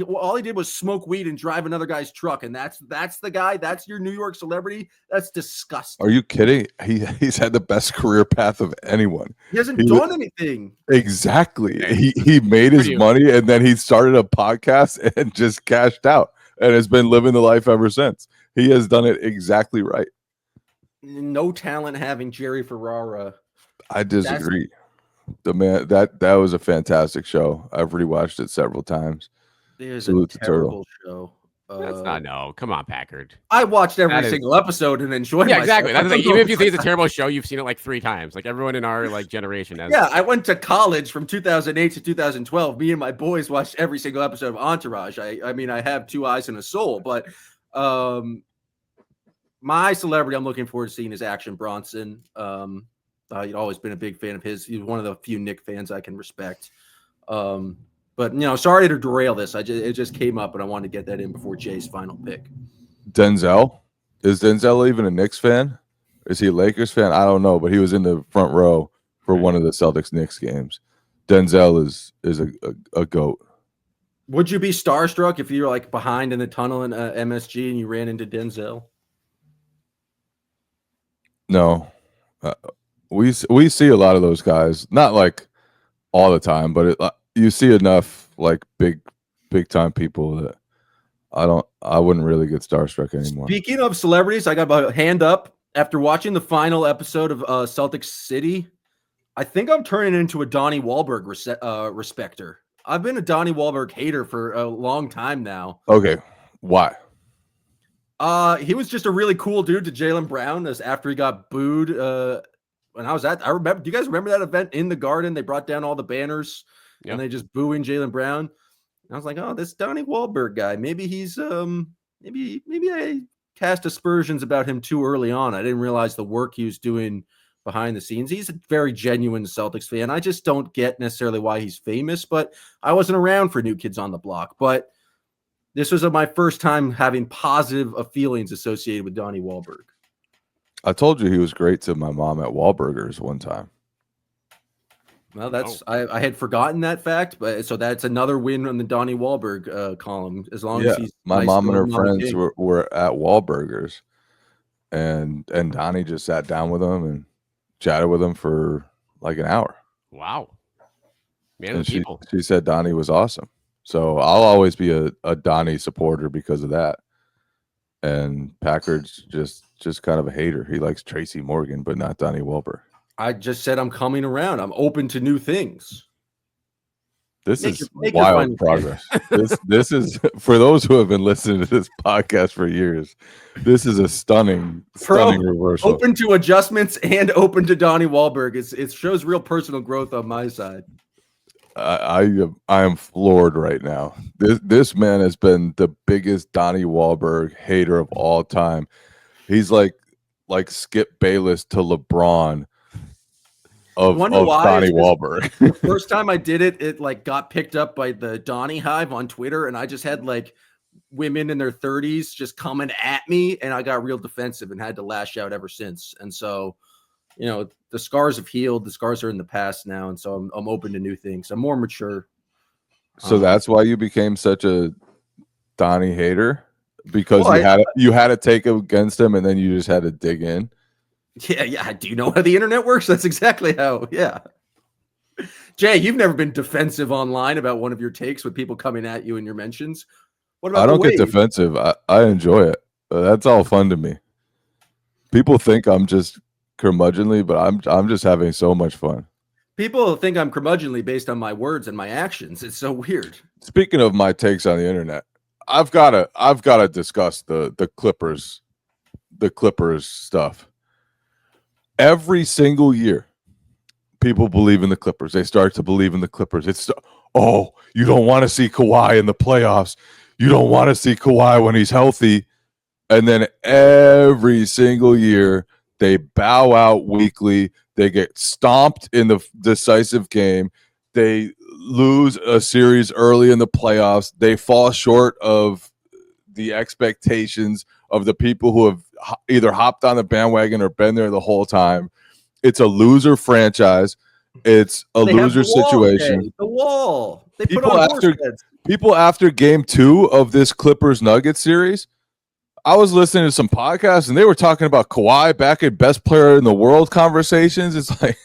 All he did was smoke weed and drive another guy's truck, and that's the guy. That's your New York celebrity. That's disgusting.
Are you kidding? He's had the best career path of anyone.
He hasn't done anything.
Exactly. He made his money, and then he started a podcast and just cashed out, and has been living the life ever since. He has done it exactly right.
No talent having Jerry Ferrara.
I disagree. The man that was a fantastic show. I've rewatched it several times.
There's
Salute
a
to Turtle.
terrible show.
That's not no. Come on, Packard.
I watched every
That is-
single episode and enjoyed
Yeah,
myself.
exactly. That's
I
like,
don't
even
know
if you think it's a terrible show, you've seen it like 3 times. Like everyone in our like generation has.
Yeah, I went to college from 2008 to 2012. Me and my boys watched every single episode of Entourage. I mean, I have 2 eyes and a soul, but my celebrity I'm looking forward to seeing is Action Bronson. I've always been a big fan of his. He's one of the few Knicks fans I can respect. But sorry to derail this. It just came up, and I wanted to get that in before Jay's final pick.
Denzel? Is Denzel even a Knicks fan? Is he a Lakers fan? I don't know, but he was in the front row for one of the Celtics-Knicks games. Denzel is a GOAT.
Would you be starstruck if you were like behind in the tunnel in MSG and you ran into Denzel?
No. We see a lot of those guys. Not like all the time, but you see enough like big time people that I wouldn't really get starstruck anymore.
Speaking of celebrities, I got a hand up after watching the final episode of Celtics City. I think I'm turning into a Donnie Wahlberg respecter. I've been a Donnie Wahlberg hater for a long time now.
Okay, why?
He was just a really cool dude to Jalen Brown after he got booed. When I was I remember. Do you guys remember that event in the Garden? They brought down all the banners and they just booing Jalen Brown. And I was like, oh, this Donnie Wahlberg guy. Maybe he's maybe I cast aspersions about him too early on. I didn't realize the work he was doing behind the scenes. He's a very genuine Celtics fan. I just don't get necessarily why he's famous, but I wasn't around for New Kids on the Block. But this was my first time having positive feelings associated with Donnie Wahlberg.
I told you he was great to my mom at Wahlburgers one time.
Well, I had forgotten that fact, but so that's another win on the Donnie Wahlberg column. As long as he's
my
nice
mom and her
to
friends
King.
were at Wahlburgers, and Donnie just sat down with them and chatted with them for like an hour.
Wow. Man,
And
people.
she said Donnie was awesome. So I'll always be a Donnie supporter because of that. And Packard's just kind of a hater. He likes Tracy Morgan, but not Donnie Wahlberg.
I just said I'm coming around. I'm open to new things.
This
Make
is
your
wild
final
progress. This is for those who have been listening to this podcast for years. This is a stunning reversal.
Open to adjustments and open to Donnie Wahlberg. It shows real personal growth on my side.
I am floored right now. This man has been the biggest Donnie Wahlberg hater of all time. He's like Skip Bayless to LeBron of Donnie Wahlberg.
The first time I did it, it like got picked up by the Donnie Hive on Twitter, and I just had like women in their 30s just coming at me, and I got real defensive and had to lash out ever since. And so, the scars have healed. The scars are in the past now, and so I'm open to new things. I'm more mature.
So that's why you became such a Donnie hater, because you had to take against him, and then you just had to dig in.
Yeah. Do you know how the internet works? That's exactly how. Yeah. Jay, you've never been defensive online about one of your takes with people coming at you in your mentions. What about
I don't
the
get
wave?
defensive. I enjoy it. That's all fun to me. People think I'm just curmudgeonly, but I'm just having so much fun.
People think I'm curmudgeonly based on my words and my actions. It's so weird.
Speaking of my takes on the internet, I've gotta discuss the Clippers stuff. Every single year, people believe in the Clippers. They start to believe in the Clippers. You don't want to see Kawhi in the playoffs. You don't want to see Kawhi when he's healthy. And then every single year, they bow out weekly. They get stomped in the decisive game. They lose a series early in the playoffs. They fall short of the expectations of the people who have either hopped on the bandwagon or been there the whole time. It's a loser franchise. It's a loser situation.
The wall. They put
People
on
after-
horse heads.
People after game 2 of this Clippers-Nuggets series, I was listening to some podcasts and they were talking about Kawhi back at best player in the world conversations. It's like,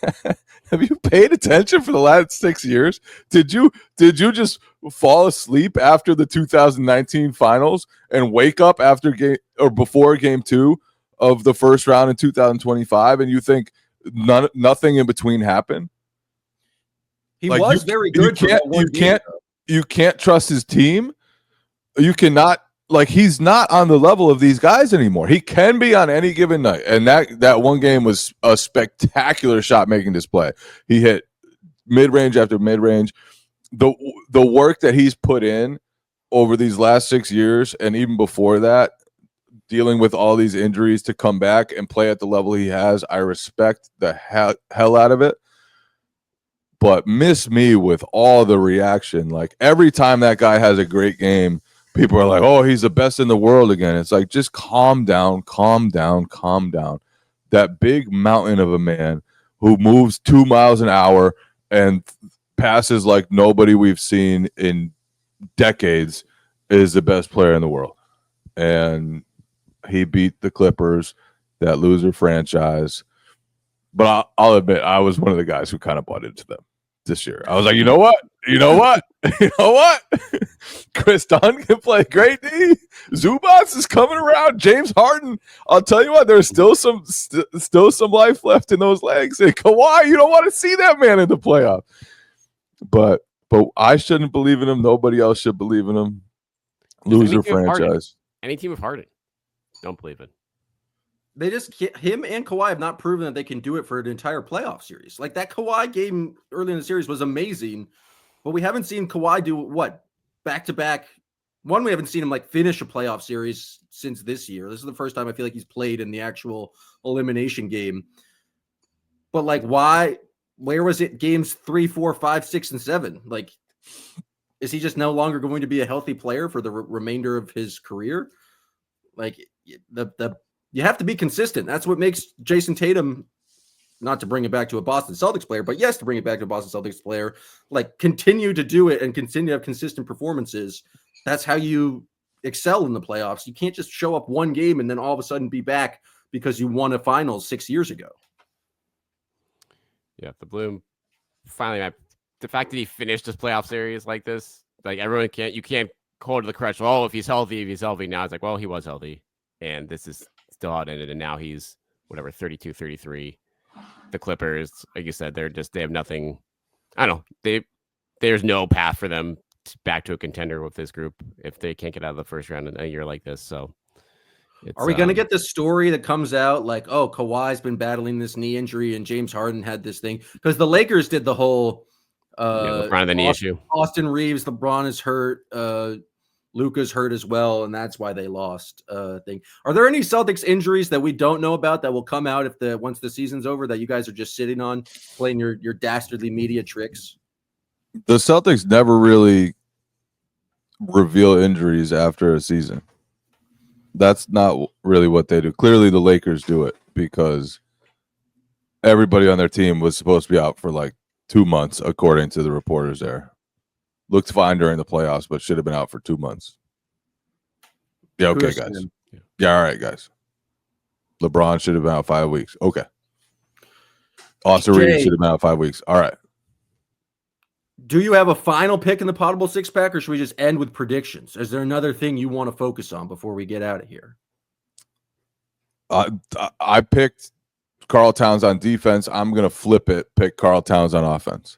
have you paid attention for the last 6 years? Did you just fall asleep after the 2019 finals and wake up after game or before game 2 of the first round in 2025 and you think nothing in between happened?
He was very good.
You can't trust his team. You cannot. Like, he's not on the level of these guys anymore. He can be on any given night. And that one game was a spectacular shot-making display. He hit mid-range after mid-range. The work that he's put in over these last 6 years and even before that, dealing with all these injuries to come back and play at the level he has, I respect the hell out of it. But miss me with all the reaction. Like, every time that guy has a great game, people are like, oh, he's the best in the world again. It's like, just calm down. That big mountain of a man who moves 2 miles an hour and passes like nobody we've seen in decades is the best player in the world. And he beat the Clippers, that loser franchise. But I'll admit, I was one of the guys who kind of bought into them this year. I was like, you know what? Chris Dunn can play great D. Zubats is coming around. James Harden. I'll tell you what, there's still some life left in those legs. And Kawhi, you don't want to see that man in the playoff. But I shouldn't believe in him. Nobody else should believe in him. Loser franchise.
Any team of Harden, don't believe it.
They just, him and Kawhi have not proven that they can do it for an entire playoff series. Like, that Kawhi game early in the series was amazing, but we haven't seen Kawhi do what? Back-to-back. One, we haven't seen him like finish a playoff series since this year. This is the first time I feel like he's played in the actual elimination game. But like, why? Where was it? Games 3, 4, 5, 6, and 7. Like, is he just no longer going to be a healthy player for the remainder of his career? Like, you have to be consistent. That's what makes Jason Tatum, not to bring it back to a Boston Celtics player, but yes, to bring it back to a Boston Celtics player, like, continue to do it and continue to have consistent performances. That's how you excel in the playoffs. You can't just show up one game and then all of a sudden be back because you won a finals 6 years ago.
Yeah, the Bloom finally, the fact that he finished his playoff series like this, like, you can't call to the crutch. Oh, if he's healthy. Now it's like, well, he was healthy, and this is still how it ended. And now he's 32, 33. The Clippers, like you said, they have nothing. I don't know. There's no path for them back to a contender with this group if they can't get out of the first round in a year like this. So,
are we going to get the story that comes out like, oh, Kawhi's been battling this knee injury and James Harden had this thing? Because the Lakers did the whole
LeBron the knee issue.
Austin Reeves, LeBron is hurt. Luka's hurt as well, and that's why they lost thing. Are there any Celtics injuries that we don't know about that will come out once the season's over that you guys are just sitting on, playing your dastardly media tricks?
The Celtics never really reveal injuries after a season. That's not really what they do. Clearly, the Lakers do it because everybody on their team was supposed to be out for like 2 months, according to the reporters there. Looked fine during the playoffs, but should have been out for 2 months. Yeah, okay, guys. Yeah, all right, guys. LeBron should have been out 5 weeks. Okay. Austin Reeves should have been out 5 weeks. All right.
Do you have a final pick in the Potable six pack, or should we just end with predictions? Is there another thing you want to focus on before we get out of here?
I picked Karl Towns on defense. I'm going to flip it, pick Karl Towns on offense.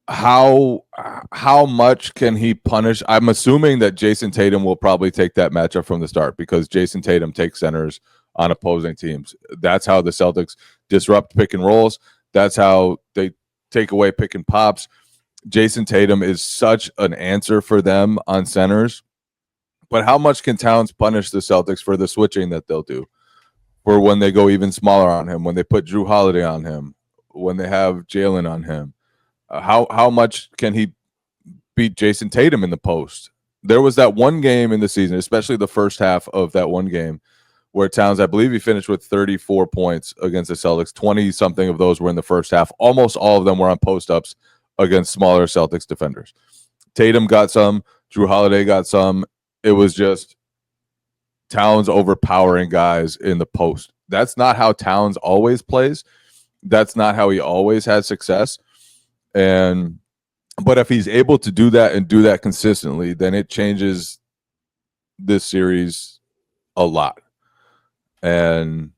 How much can he punish? I'm assuming that Jason Tatum will probably take that matchup from the start because Jason Tatum takes centers on opposing teams. That's how the Celtics disrupt pick and rolls. That's how they take away pick and pops. Jason Tatum is such an answer for them on centers. But how much can Towns punish the Celtics for the switching that they'll do? For when they go even smaller on him, when they put Jrue Holiday on him, when they have Jalen on him. How much can he beat Jason Tatum in the post? There was that one game in the season, especially the first half of that one game, where Towns, I believe he finished with 34 points against the Celtics. 20-something of those were in the first half. Almost all of them were on post-ups against smaller Celtics defenders. Tatum got some. Jrue Holiday got some. It was just Towns overpowering guys in the post. That's not how Towns always plays. That's not how he always has success. But if he's able to do that and do that consistently, then it changes this series a lot. And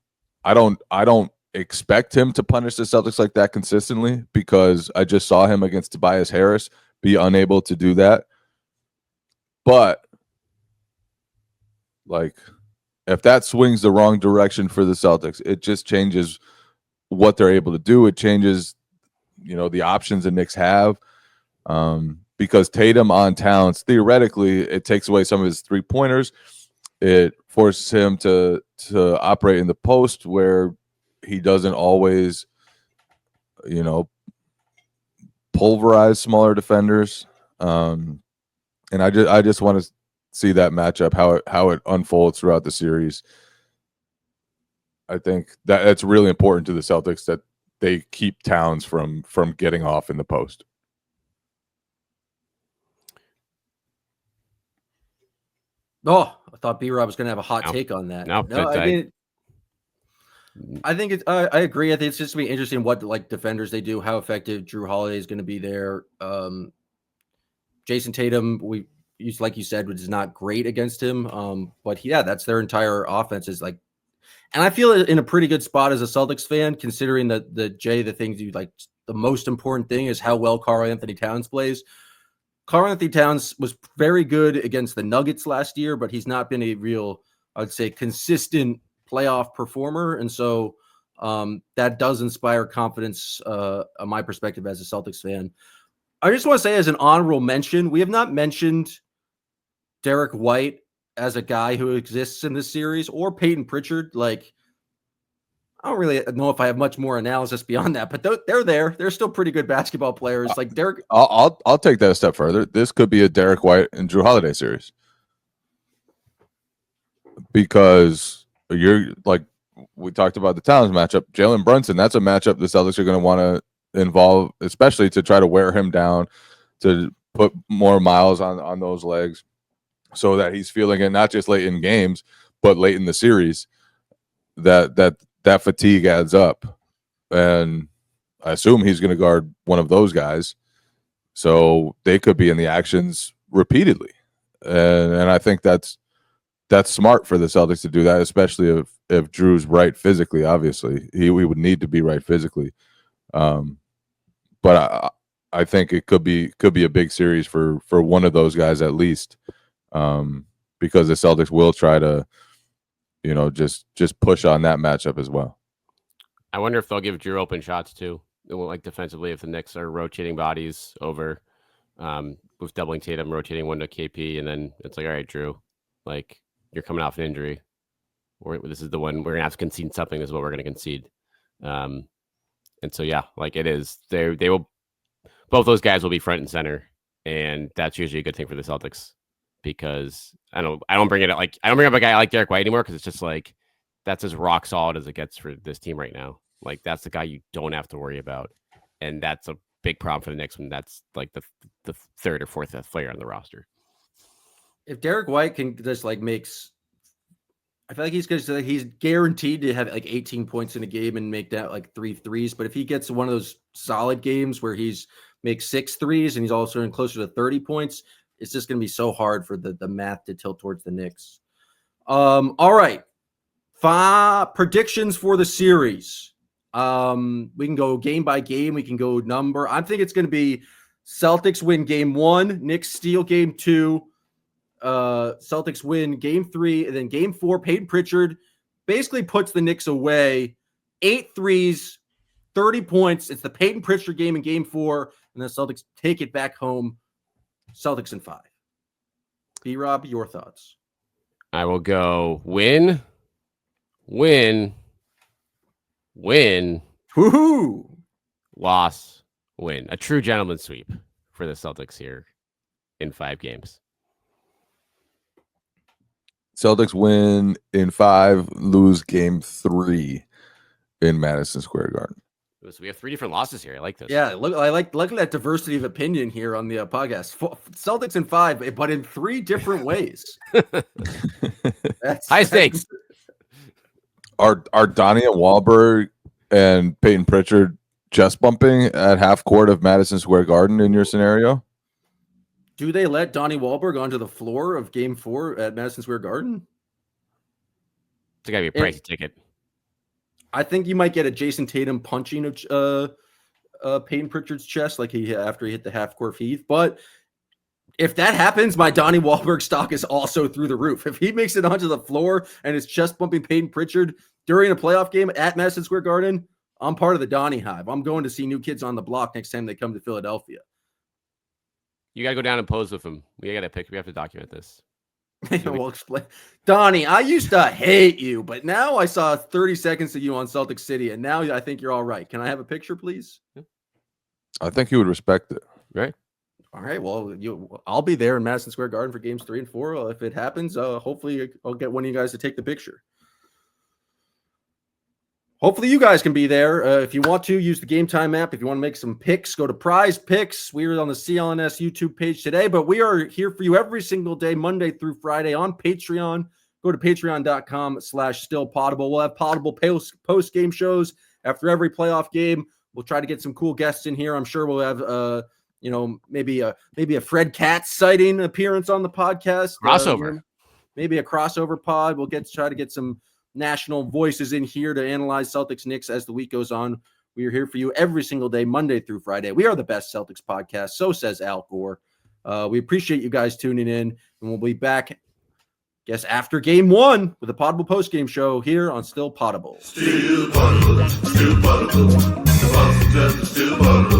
I don't expect him to punish the Celtics like that consistently because I just saw him against Tobias Harris be unable to do that. But like, if that swings the wrong direction for the Celtics, it just changes what they're able to do. It changes, the options the Knicks have. Because Tatum on Towns, theoretically, it takes away some of his three-pointers. It forces him to operate in the post where he doesn't always, pulverize smaller defenders. And I just want to see that matchup, how it unfolds throughout the series. I think that's really important to the Celtics that they keep Towns from getting off in the post.
Oh, I thought B-Rob was going to have a hot take on that.
No,
I think it's. I agree. I think it's just going to be interesting what defenders they do, how effective Jrue Holiday is going to be there. Jason Tatum, like you said, is not great against him. But yeah, that's their entire offense is like. And I feel in a pretty good spot as a Celtics fan, considering that the things you like, the most important thing is how well Karl-Anthony Towns plays. Karl-Anthony Towns was very good against the Nuggets last year, but he's not been a real, I'd say, consistent playoff performer. And so that does inspire confidence on my perspective as a Celtics fan. I just want to say as an honorable mention, we have not mentioned Derek White as a guy who exists in this series or Peyton Pritchard. Like, I don't really know if I have much more analysis beyond that, but they're there. They're still pretty good basketball players. Like Derek,
I'll take that a step further. This could be a Derek White and Jrue Holiday series because you're like we talked about the Towns matchup. Jalen Brunson, that's a matchup the Celtics are going to want to involve, especially to try to wear him down, to put more miles on those legs, so that he's feeling it not just late in games, but late in the series. That fatigue adds up, and I assume he's going to guard one of those guys, so they could be in the actions repeatedly, and I think that's smart for the Celtics to do that, especially if Drew's right physically. Obviously, he would need to be right physically, but I think it could be a big series for one of those guys at least, because the Celtics will try to. Just push on that matchup as well.
I wonder if they'll give Jrue open shots too. Like defensively, if the Knicks are rotating bodies over, with doubling Tatum, rotating one to KP, and then it's like, all right, Jrue, like you're coming off an injury, or this is the one we're gonna have to concede something. This is what we're gonna concede. And so yeah, like it is. They will. Both those guys will be front and center, and that's usually a good thing for the Celtics. Because I don't bring up a guy like Derek White anymore because it's just like that's as rock solid as it gets for this team right now. Like that's the guy you don't have to worry about, and that's a big problem for the Knicks when that's like the third or fourth player on the roster.
If Derek White can just like makes, I feel like he's guaranteed to have like 18 points in a game and make that like 3 threes. But if he gets one of those solid games where he's makes 6 threes and he's also in closer to 30 points, it's just going to be so hard for the math to tilt towards the Knicks. All right. 5 predictions for the series. We can go game by game. We can go number. I think it's going to be Celtics win game 1, Knicks steal game 2. Celtics win game 3, and then game 4, Peyton Pritchard basically puts the Knicks away. 8 threes, 30 points. It's the Peyton Pritchard game in game 4, and the Celtics take it back home. Celtics in 5. B-Rob, your thoughts?
I will go win. Woohoo! Loss, win. A true gentleman's sweep for the Celtics here in 5 games.
Celtics win in 5, lose game 3 in Madison Square Garden.
So we have 3 different losses here. I like this.
Yeah, look at that diversity of opinion here on the podcast. Celtics in 5, but in 3 different ways. That's
high stakes.
Are Donnie and Wahlberg and Peyton Pritchard chest bumping at half court of Madison Square Garden in your scenario?
Do they let Donnie Wahlberg onto the floor of game 4 at Madison Square Garden?
It's got to be a pricey ticket.
I think you might get a Jason Tatum punching of Peyton Pritchard's chest like after he hit the half court heave. But if that happens, my Donnie Wahlberg stock is also through the roof. If he makes it onto the floor and is chest bumping Peyton Pritchard during a playoff game at Madison Square Garden, I'm part of the Donnie hive. I'm going to see New Kids on the Block next time they come to Philadelphia.
You got to go down and pose with him. We got to pick. We have to document this.
We'll explain. Donnie, I used to hate you, but now I saw 30 seconds of you on Celtic City, and now I think you're all right. Can I have a picture, please?
I think he would respect it.
Right.
All right. Well, I'll be there in Madison Square Garden for games 3 and 4. If it happens, hopefully I'll get one of you guys to take the picture. Hopefully you guys can be there. If you want to, use the Game Time app. If you want to make some picks, go to Prize Picks. We are on the CLNS YouTube page today, but we are here for you every single day, Monday through Friday on Patreon. Go to patreon.com/Still Poddable. We'll have Poddable post-game shows after every playoff game. We'll try to get some cool guests in here. I'm sure we'll have, maybe a Fred Katz sighting appearance on the podcast.
Crossover.
Maybe a crossover pod. We'll try to get some national voices in here to analyze Celtics Knicks as the week goes on. We are here for you every single day, Monday through Friday. We are the best Celtics podcast. So says Al Gore. We appreciate you guys tuning in, and we'll be back, after game 1 with a Poddable post-game show here on Still Poddable.
Still Poddable, Still Poddable. The Boston Celtics, Still Poddable.